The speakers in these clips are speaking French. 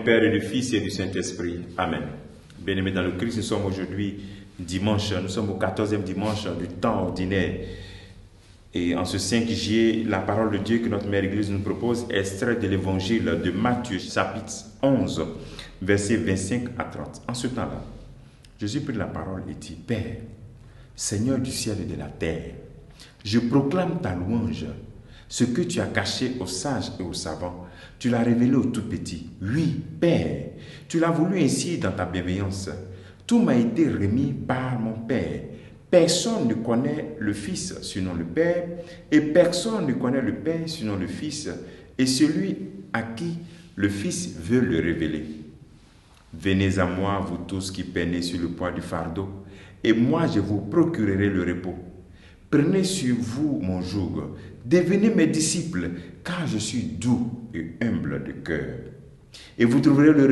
Père et du Fils et du Saint-Esprit. Amen. Bien-aimés dans le Christ, nous sommes aujourd'hui dimanche, nous sommes au 14e dimanche du temps ordinaire. Et en ce 5 juillet, la parole de Dieu que notre Mère Église nous propose est extraite de l'évangile de Matthieu, chapitre 11, versets 25 à 30. En ce temps-là, Jésus prit la parole et dit: Père, Seigneur du ciel et de la terre, je proclame ta louange. Ce que tu as caché aux sages et aux savants, tu l'as révélé aux tout petits. Oui, Père, tu l'as voulu ainsi dans ta bienveillance. Tout m'a été remis par mon Père. Personne ne connaît le Fils sinon le Père, et personne ne connaît le Père sinon le Fils, et celui à qui le Fils veut le révéler. Venez à moi, vous tous qui peinez sur le poids du fardeau, et moi je vous procurerai le repos. Prenez sur vous mon joug, devenez mes disciples, car je suis doux et humble de cœur. Et vous trouverez le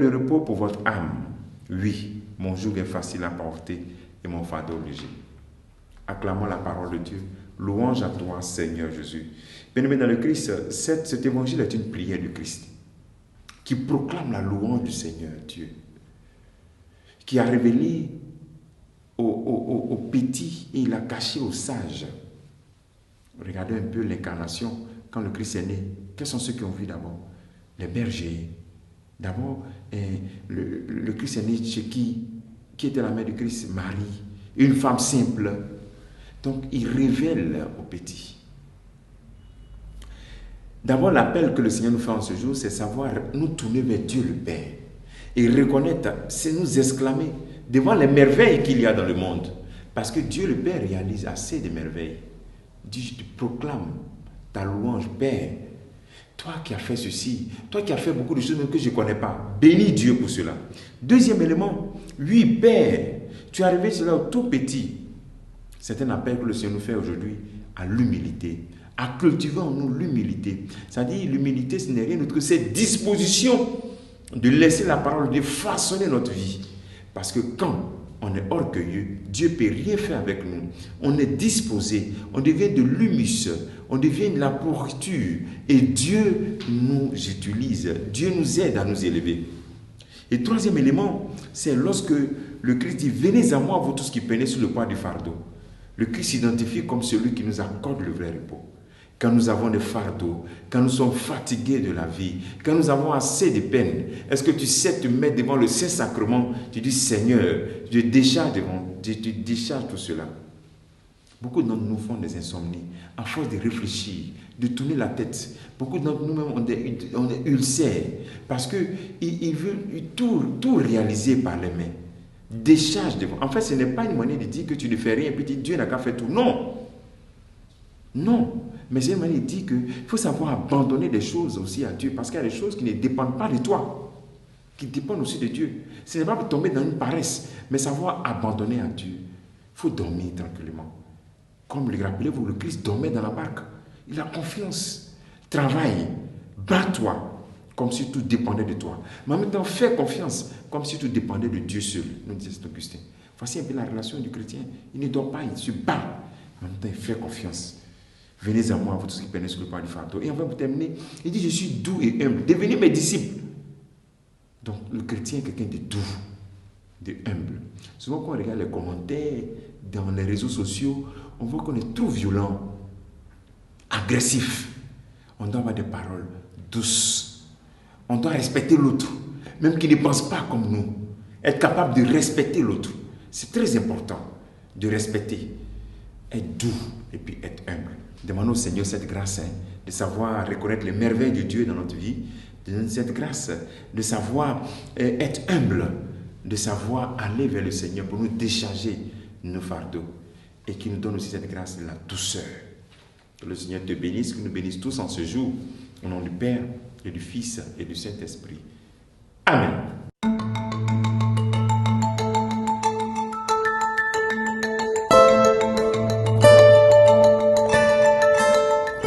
repos pour votre âme. Oui, mon joug est facile à porter et mon fardeau léger. Acclamons la parole de Dieu. Louange à toi, Seigneur Jésus. Bien-aimés dans le Christ, cet évangile est une prière du Christ qui proclame la louange du Seigneur Dieu, qui a révélé aux petits et il a caché aux sages. Regardez un peu l'incarnation quand le Christ est né. Quels sont ceux qui ont vu d'abord? Les bergers. D'abord, le Christ est né chez qui? Qui était la mère du Christ? Marie, une femme simple. Donc, il révèle aux petits. D'abord, l'appel que le Seigneur nous fait en ce jour, c'est savoir nous tourner vers Dieu le Père et reconnaître, c'est nous exclamer devant les merveilles qu'il y a dans le monde. Parce que Dieu le Père réalise assez de merveilles. Dieu, je te proclame ta louange, Père. Toi qui as fait ceci, toi qui as fait beaucoup de choses même que je ne connais pas. Bénis Dieu pour cela. Deuxième élément, oui, Père, tu as révélé cela au tout petit. C'est un appel que le Seigneur nous fait aujourd'hui à l'humilité, à cultiver en nous l'humilité. C'est-à-dire, l'humilité, ce n'est rien d'autre que cette disposition de laisser la parole, de façonner notre vie. Parce que quand on est orgueilleux, Dieu ne peut rien faire avec nous. On est disposé, on devient de l'humus, on devient de la pourriture. Et Dieu nous utilise, Dieu nous aide à nous élever. Et troisième élément, c'est lorsque le Christ dit: venez à moi, vous tous qui peinez sur le poids du fardeau. Le Christ s'identifie comme celui qui nous accorde le vrai repos. Quand nous avons des fardeaux, quand nous sommes fatigués de la vie, quand nous avons assez de peine, est-ce que tu sais te mettre devant le Saint-Sacrement? Tu dis: Seigneur, je décharge tout cela. Beaucoup d'entre nous font des insomnies, à force de réfléchir, de tourner la tête. Beaucoup d'entre nous-mêmes ont des ulcères, parce qu'ils veulent tout réaliser par les mains. Décharge devant. En fait, ce n'est pas une manière de dire que tu ne fais rien, et puis Dieu n'a qu'à faire tout. Non. Non. Mais c'est une manière de dire qu'il faut savoir abandonner des choses aussi à Dieu, parce qu'il y a des choses qui ne dépendent pas de toi, qui dépendent aussi de Dieu. Ce n'est pas pour tomber dans une paresse, mais savoir abandonner à Dieu. Il faut dormir tranquillement. Comme le rappelez-vous, le Christ dormait dans la barque. Il a confiance. Travaille. Bats-toi, comme si tout dépendait de toi. Mais en même temps, fais confiance, comme si tout dépendait de Dieu seul, nous disait Saint Augustin. Voici un peu la relation du chrétien. Il ne dort pas, il se bat. En même temps, il fait confiance. Venez à moi, vous tous qui peinez sur le poids du fardeau. Et enfin, pour terminer, il dit: je suis doux et humble. Devenez mes disciples. Donc, le chrétien est quelqu'un de doux, de humble. Souvent, quand on regarde les commentaires dans les réseaux sociaux, on voit qu'on est trop violent, agressif. On doit avoir des paroles douces. On doit respecter l'autre, même qui ne pense pas comme nous. Être capable de respecter l'autre. C'est très important de respecter. Être doux et puis être humble. Demandons au Seigneur cette grâce, de savoir reconnaître les merveilles de Dieu dans notre vie, de donner cette grâce, de savoir être humble, de savoir aller vers le Seigneur pour nous décharger nos fardeaux et qu'il nous donne aussi cette grâce de la douceur. Que le Seigneur te bénisse, que nous bénisse tous en ce jour, au nom du Père et du Fils et du Saint-Esprit. Amen.